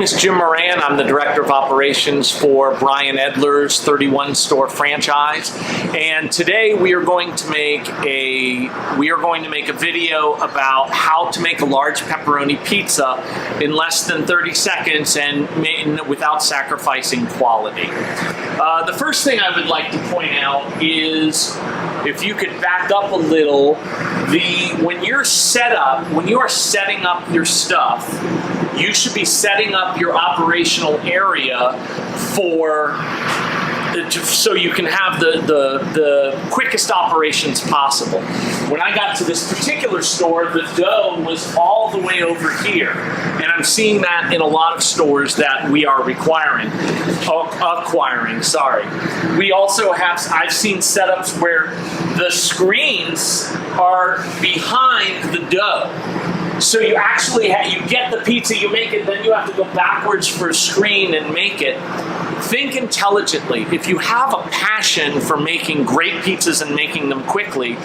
name is Jim Moran. I'm the Director of Operations for Brian Edler's 31 store franchise. And today we are going to make a video about how to make a large pepperoni pizza in less than 30 seconds and without sacrificing quality. The first thing I would like to point out is, if you could back up a little, when you are setting up your stuff, you should be setting up your operational area so you can have the quickest operations possible. When I got to this particular store, the dough was all the way over here, and I'm seeing that in a lot of stores that we are acquiring. We also have, I've seen setups where the screens are behind the dough. So you actually you get the pizza, you make it, then you have to go backwards for a screen and make it. Think intelligently. If you have a passion for making great pizzas and making them quickly,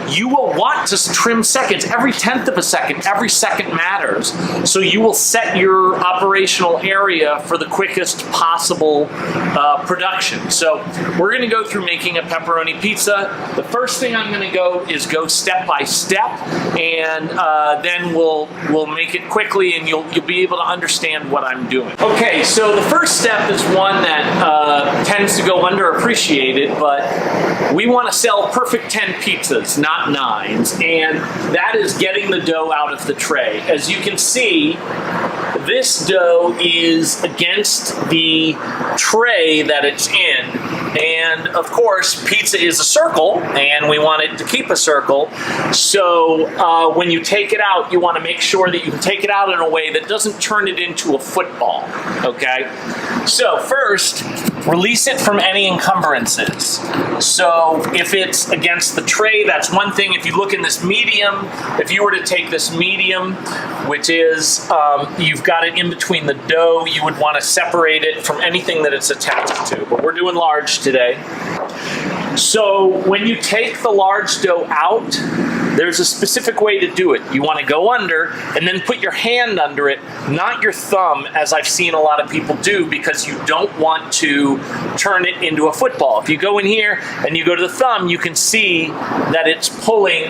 you will want to trim seconds. Every 1/10 of a second, every second matters. So you will set your operational area for the quickest possible production. So we're going to go through making a pepperoni pizza. The first thing I'm going to go step by step, and then we'll make it quickly, and you'll be able to understand what I'm doing. Okay, so the first step is one that tends to go underappreciated, but we want to sell perfect 10 pizzas, not 9s, and that is getting the dough out of the tray. As you can see, this dough is against the tray that it's in, and of course pizza is a circle and we want it to keep a circle, so when you take it out, you want to make sure that you can take it out in a way that doesn't turn it into a football. Okay, so first, release it from any encumbrances. So if it's against the tray, that's one thing. If you look in this medium, if you were to take this medium, which is, you've got it in between the dough, you would want to separate it from anything that it's attached to. But we're doing large today. So when you take the large dough out, there's a specific way to do it. You want to go under and then put your hand under it, not your thumb, as I've seen a lot of people do, because you don't want to turn it into a football. If you go in here and you go to the thumb, you can see that it's pulling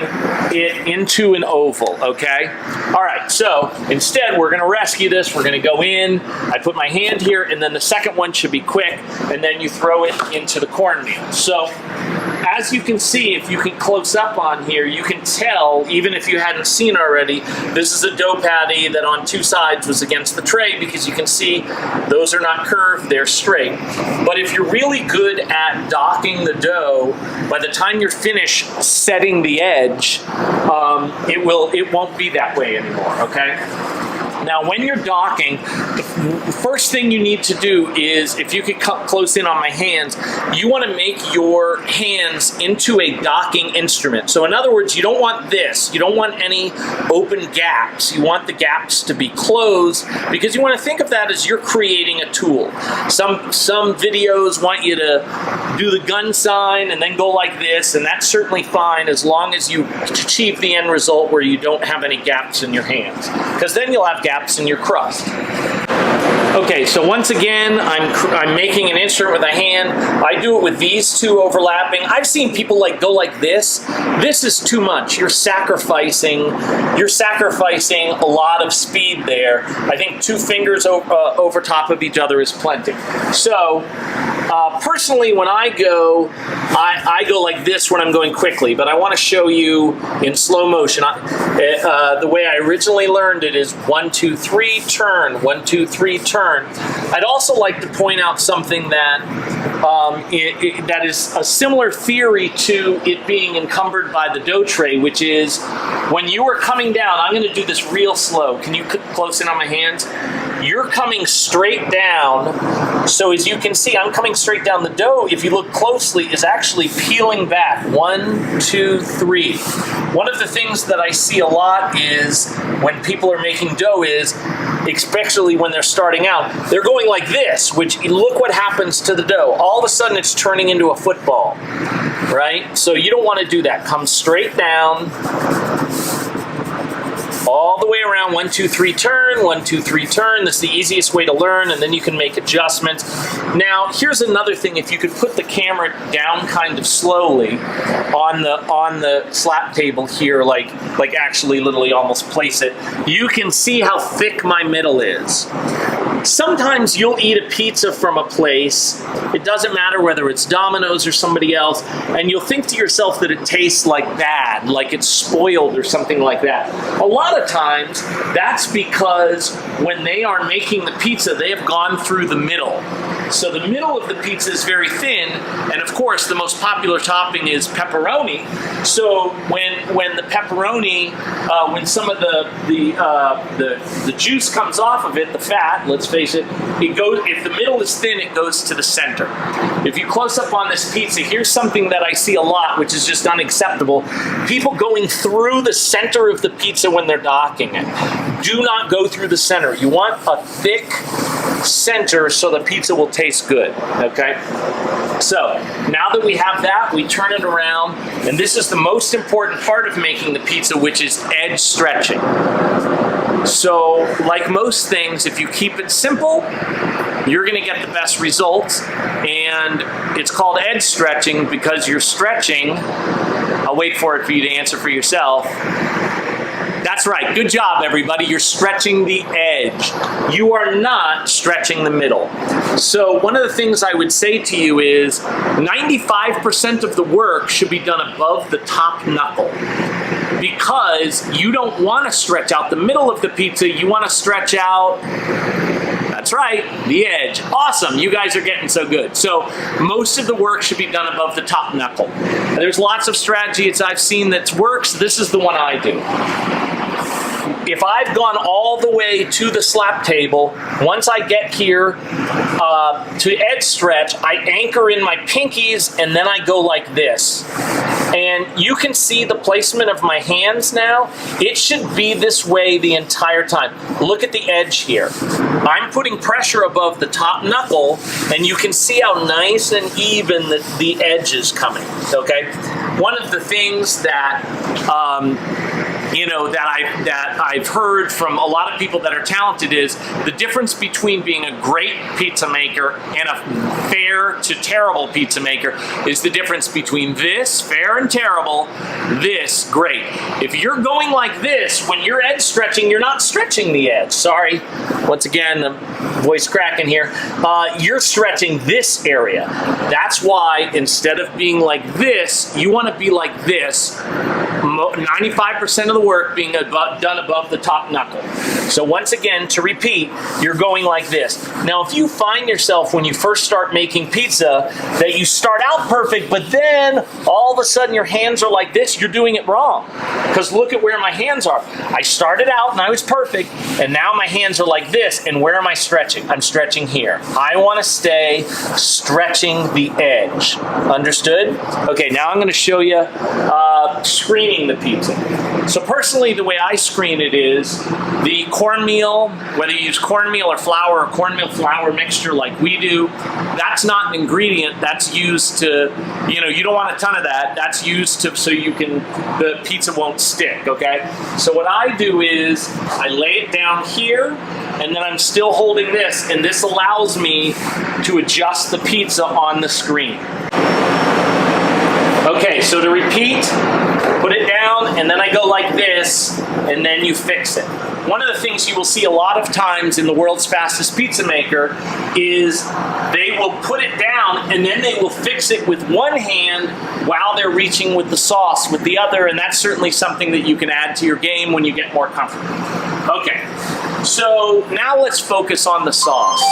it into an oval, okay? All right, so instead we're going to rescue this. We're going to go in, I put my hand here, and then the second one should be quick, and then you throw it into the cornmeal. So as you can see, if you can close up on here, you can tell, even if you hadn't seen already, this is a dough patty that on two sides was against the tray, because you can see those are not curved, they're straight. But if you're really good at docking the dough, by the time you're finished setting the edge, it won't be that way anymore, okay? Now, when you're docking, the first thing you need to do is, if you could come close in on my hands, you want to make your hands into a docking instrument. So in other words, you don't want this. You don't want any open gaps. You want the gaps to be closed, because you want to think of that as you're creating a tool. Some videos want you to do the gun sign and then go like this, and that's certainly fine as long as you achieve the end result where you don't have any gaps in your hands, because then you'll have gaps in your crust. Okay, so once again, I'm making an instrument with a hand. I do it with these two overlapping. I've seen people go like this. This is too much. You're sacrificing a lot of speed there. I think 2 fingers over top of each other is plenty. So personally, when I go like this when I'm going quickly, but I want to show you in slow motion. The way I originally learned it is 1, 2, 3, turn, 1, 2, 3, turn. I'd also like to point out something that that is a similar theory to it being encumbered by the dough tray, which is when you are coming down, I'm going to do this real slow. Can you close in on my hands? You're coming straight down. So as you can see, I'm coming straight down. The dough, if you look closely, is actually peeling back. 1, 2, 3. One of the things that I see a lot is when people are making dough is, especially when they're starting out, they're going like this, which look what happens to the dough. All of a sudden it's turning into a football, right? So you don't want to do that. Come straight down, all the way around down, 1, 2, 3, turn, 1, 2, 3, turn. That's the easiest way to learn, and then you can make adjustments. Now, here's another thing. If you could put the camera down kind of slowly on the slap table here, like actually literally almost place it, you can see how thick my middle is. Sometimes you'll eat a pizza from a place, it doesn't matter whether it's Domino's or somebody else, and you'll think to yourself that it tastes like bad, like it's spoiled or something like that. A lot of times, that's because when they are making the pizza, they have gone through the middle. So the middle of the pizza is very thin, and of course the most popular topping is pepperoni. So when the pepperoni, when some of the juice comes off of it, the fat, let's face it, it goes. If the middle is thin, it goes to the center. If you close up on this pizza, here's something that I see a lot, which is just unacceptable. People going through the center of the pizza when they're docking it. Do not go through the center. You want a thick center so the pizza will taste good, okay? So now that we have that, we turn it around, and this is the most important part of making the pizza, which is edge stretching. So like most things, if you keep it simple, you're going to get the best results, and it's called edge stretching because you're stretching. I'll wait for it for you to answer for yourself. That's right. Good job, everybody. You're stretching the edge. You are not stretching the middle. So one of the things I would say to you is 95% of the work should be done above the top knuckle, because you don't want to stretch out the middle of the pizza. You want to stretch out, that's right, the edge. Awesome. You guys are getting so good. So most of the work should be done above the top knuckle. There's lots of strategies I've seen that works. This is the one I do. If I've gone all the way to the slap table, once I get here to edge stretch, I anchor in my pinkies and then I go like this. And you can see the placement of my hands now. It should be this way the entire time. Look at the edge here. I'm putting pressure above the top knuckle, and you can see how nice and even the edge is coming, okay? One of the things that that I've heard from a lot of people that are talented is the difference between being a great pizza maker and a fair to terrible pizza maker is the difference between this, fair and terrible, this, great. If you're going like this, when you're edge stretching, you're not stretching the edge. Sorry. Once again, the voice cracking here. You're stretching this area. That's why instead of being like this, you want to be like this. 95% of the work being done above the top knuckle. So once again, to repeat, you're going like this. Now, if you find yourself when you first start making pizza that you start out perfect, but then all of a sudden your hands are like this, you're doing it wrong. Because look at where my hands are. I started out and I was perfect, and now my hands are like this, and where am I stretching? I'm stretching here. I want to stay stretching the edge. Understood? Okay, now I'm going to show you screening the pizza. So personally, the way I screen it is the cornmeal, whether you use cornmeal or flour or cornmeal flour mixture like we do, that's not an ingredient. That's used to, you don't want a ton of that. That's used to so the pizza won't stick, okay? So what I do is I lay it down here, and then I'm still holding this, and this allows me to adjust the pizza on the screen. Okay, so to repeat, put it down, and then I go like this, and then you fix it. One of the things you will see a lot of times in the world's fastest pizza maker is they will put it down, and then they will fix it with one hand while they're reaching with the sauce with the other, and that's certainly something that you can add to your game when you get more comfortable. Okay, so now let's focus on the sauce.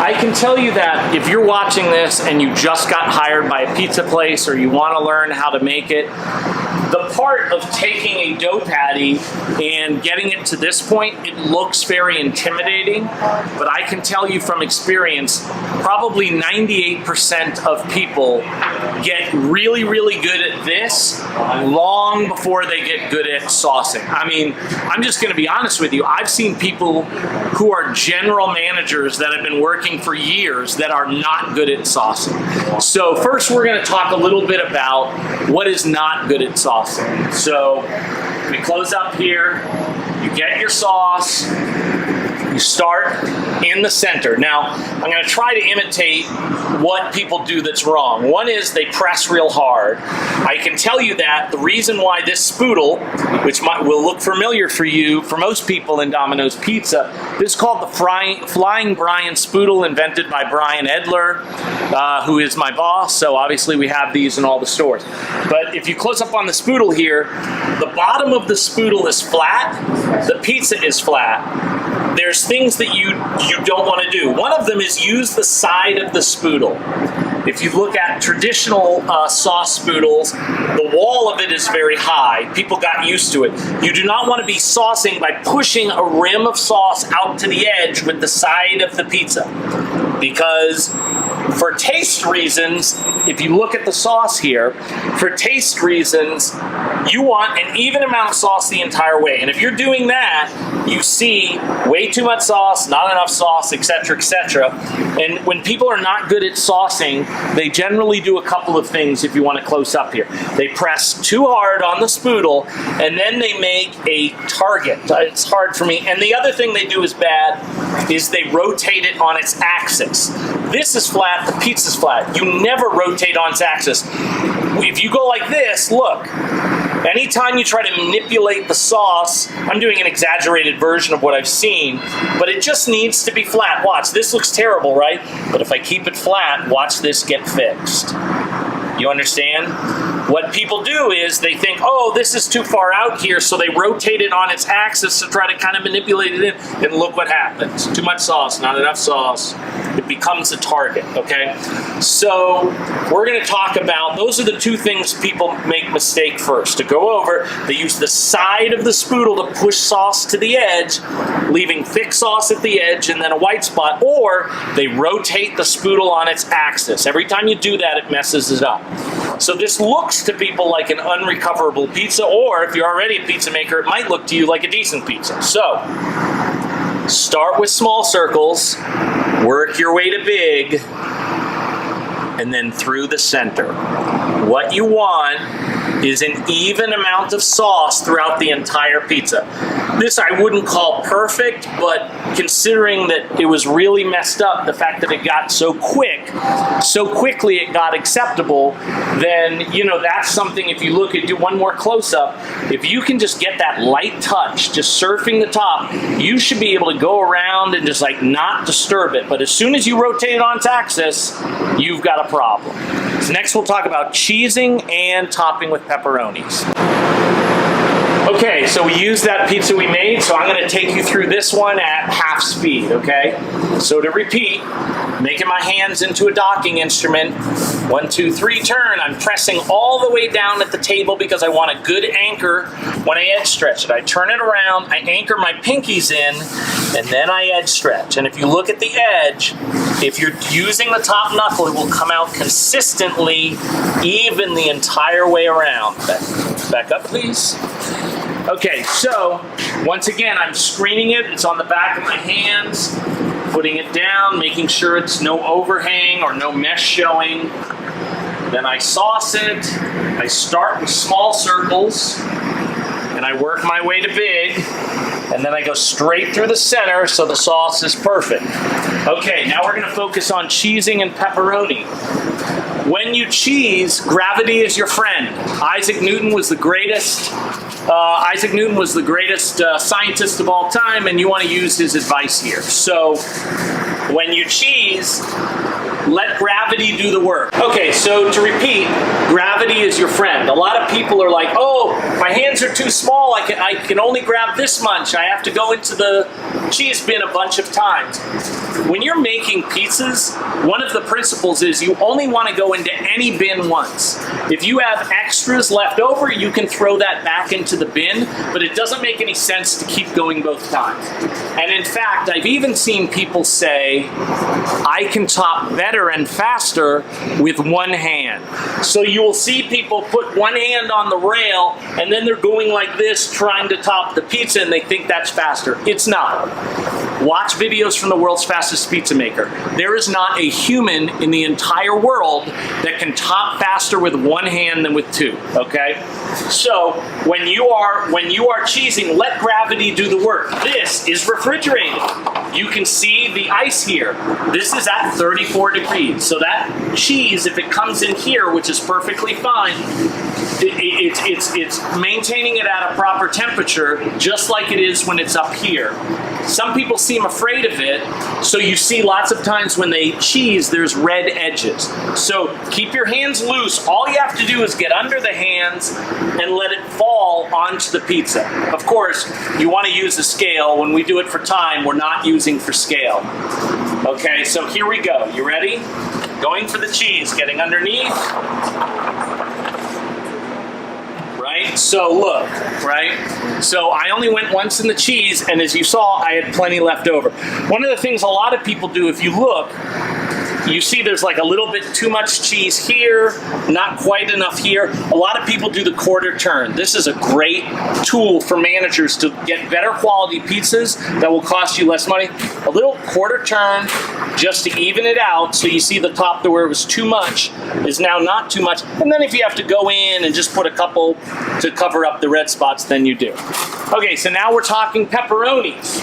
I can tell you that if you're watching this and you just got hired by a pizza place or you want to learn how to make it, the part of taking a dough patty and getting it to this point, it looks very intimidating, but I can tell you from experience, probably 98% of people get really, really good at this long before they get good at saucing. I mean, I'm just going to be honest with you. I've seen people who are general managers that have been working for years that are not good at saucing. So first we're going to talk a little bit about what is not good at saucing. So we close up here, you You get your sauce. You start in the center. Now, I'm going to try to imitate what people do that's wrong. One is they press real hard. I can tell you that the reason why this spoodle, which will look familiar for you, for most people in Domino's Pizza, this is called the Flying Brian Spoodle, invented by Brian Edler, who is my boss. So obviously we have these in all the stores. But if you close up on the spoodle here, the bottom of the spoodle is flat. The pizza is flat. There's things that you don't want to do. One of them is use the side of the spoodle. If you look at traditional sauce spoodles, the wall of it is very high. People got used to it. You do not want to be saucing by pushing a rim of sauce out to the edge with the side of the pizza. Because for taste reasons, if you look at the sauce here, for taste reasons, you want an even amount of sauce the entire way. And if you're doing that, you see way too much sauce, not enough sauce, etc., etc. And when people are not good at saucing, they generally do a couple of things if you want to close up here. They press too hard on the spoodle, and then they make a target. It's hard for me. And the other thing they do is bad, is they rotate it on its axis. This is flat, the pizza's flat. You never rotate on its axis. If you go like this, look, anytime you try to manipulate the sauce, I'm doing an exaggerated version of what I've seen, but it just needs to be flat. Watch, this looks terrible, right? But if I keep it flat, watch this get fixed. You understand? What people do is they think, oh, this is too far out here, so they rotate it on its axis to try to kind of manipulate it in, and look what happens. Too much sauce, not enough sauce. It becomes a target, okay? So we're going to talk about, those are the two things people make mistake first. To go over, they use the side of the spoodle to push sauce to the edge, leaving thick sauce at the edge and then a white spot, or they rotate the spoodle on its axis. Every time you do that, it messes it up. So this looks to people like an unrecoverable pizza, or if you're already a pizza maker, it might look to you like a decent pizza. So, start with small circles, work your way to big, and then through the center. What you want is an even amount of sauce throughout the entire pizza. This I wouldn't call perfect, but considering that it was really messed up, the fact that it got so quickly it got acceptable, then, you know, that's something, if you look at, do one more close-up, if you can just get that light touch, just surfing the top, you should be able to go around and just like not disturb it. But as soon as you rotate it on its axis, you've got a problem. So next we'll talk about cheesing and topping with pepperonis. Okay, so we used that pizza we made, so I'm going to take you through this one at half speed, okay? So to repeat, making my hands into a docking instrument, 1, 2, 3, turn. I'm pressing all the way down at the table because I want a good anchor when I edge stretch it. I turn it around, I anchor my pinkies in, and then I edge stretch. And if you look at the edge, if you're using the top knuckle, it will come out consistently, even the entire way around. Back up, please. Okay, so once again, I'm screening it. It's on the back of my hands, putting it down, making sure it's no overhang or no mesh showing. Then I sauce it. I start with small circles, and I work my way to big, and then I go straight through the center so the sauce is perfect. Okay, now we're going to focus on cheesing and pepperoni. When you cheese, gravity is your friend. Isaac Newton was the greatest scientist of all time, and you want to use his advice here. So when you cheese, let gravity do the work. Okay, so to repeat, gravity is your friend. A lot of people are like, oh, my hands are too small, I can only grab this much, I have to go into the cheese bin a bunch of times. When you're making pizzas, one of the principles is you only want to go into any bin once. If you have extras left over, you can throw that back into the bin, but it doesn't make any sense to keep going both times. And in fact, I've even seen people say, I can top better and faster with one hand. So you will see people put one hand on the rail and then they're going like this trying to top the pizza and they think that's faster. It's not. Watch videos from the world's fastest pizza maker. There is not a human in the entire world that can top faster with one hand than with two, okay? So when you are cheesing, let gravity do the work. This is refrigerated. You can see the ice here. This is at 34 degrees. So that cheese, if it comes in here, which is perfectly fine, it's maintaining it at a proper temperature, just like it is when it's up here. Some people seem afraid of it, so you see lots of times when they cheese, there's red edges. So keep your hands loose. All you have to do is get under the hands and let it fall onto the pizza. Of course, you want to use a scale. When we do it for time, we're not using for scale. Okay, so here we go. You ready? Going for the cheese, getting underneath. Right? So look, right? So I only went once in the cheese, and as you saw, I had plenty left over. One of the things a lot of people do, if you look, you see there's like a little bit too much cheese here, not quite enough here. A lot of people do the quarter turn. This is a great tool for managers to get better quality pizzas that will cost you less money. A little quarter turn just to even it out, so you see the top to where it was too much is now not too much. And then if you have to go in and just put a couple to cover up the red spots, then you do. Okay, so now we're talking pepperonis.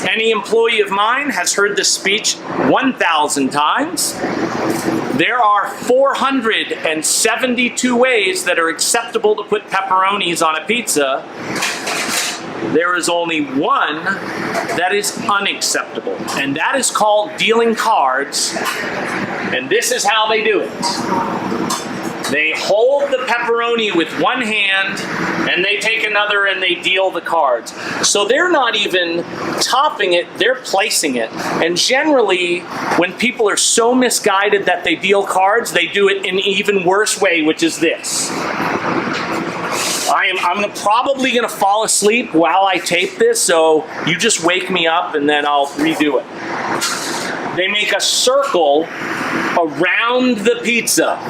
Any employee of mine has heard this speech 1,000 times. There are 472 ways that are acceptable to put pepperonis on a pizza. There is only one that is unacceptable, and that is called dealing cards. And this is how they do it. They hold the pepperoni with one hand, and they take another and they deal the cards. So they're not even topping it, they're placing it. And generally, when people are so misguided that they deal cards, they do it in an even worse way, which is this. I'm probably gonna fall asleep while I tape this, so you just wake me up and then I'll redo it. They make a circle around the pizza.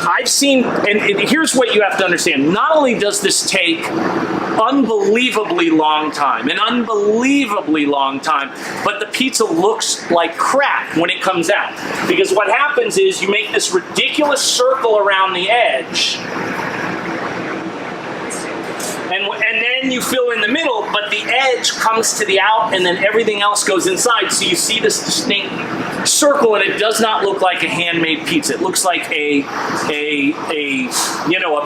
I've seen, and here's what you have to understand. Not only does this take unbelievably long time, but the pizza looks like crap when it comes out. Because what happens is you make this ridiculous circle around the edge, and then you fill in the middle, but the edge comes to the out, and then everything else goes inside. So you see this distinct circle, and it does not look like a handmade pizza. It looks like a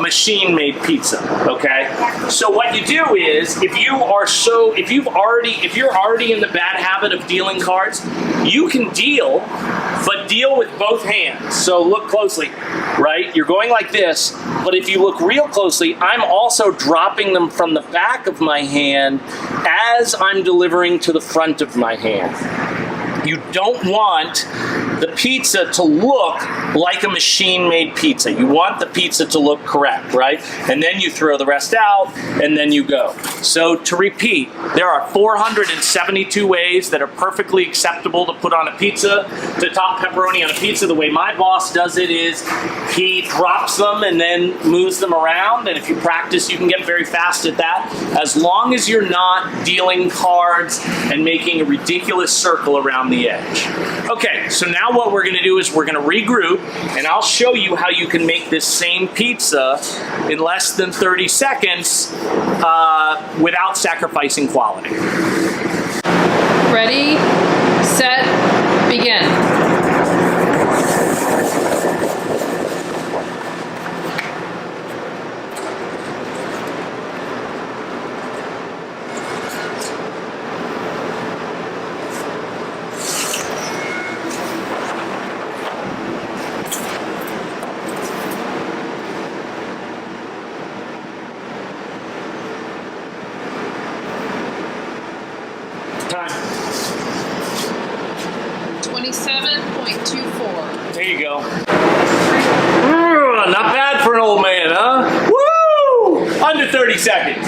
machine-made pizza. Okay. So what you do is, if you're already in the bad habit of dealing cards, you can deal, but deal with both hands. So look closely, right? You're going like this, but if you look real closely, I'm also dropping them from the back of my hand as I'm delivering to the front of my hand. You don't want the pizza to look like a machine-made pizza. You want the pizza to look correct, right? And then you throw the rest out, and then you go. So to repeat, there are 472 ways that are perfectly acceptable to put on a pizza, to top pepperoni on a pizza. The way my boss does it is he drops them and then moves them around, and if you practice, you can get very fast at that, as long as you're not dealing cards and making a ridiculous circle around the edge. Okay, so now what we're gonna do is we're gonna regroup, and I'll show you how you can make this same pizza in less than 30 seconds without sacrificing quality. Ready, set, begin. Time. 27.24. There you go. Not bad for an old man, huh? Woo! Under 30 seconds.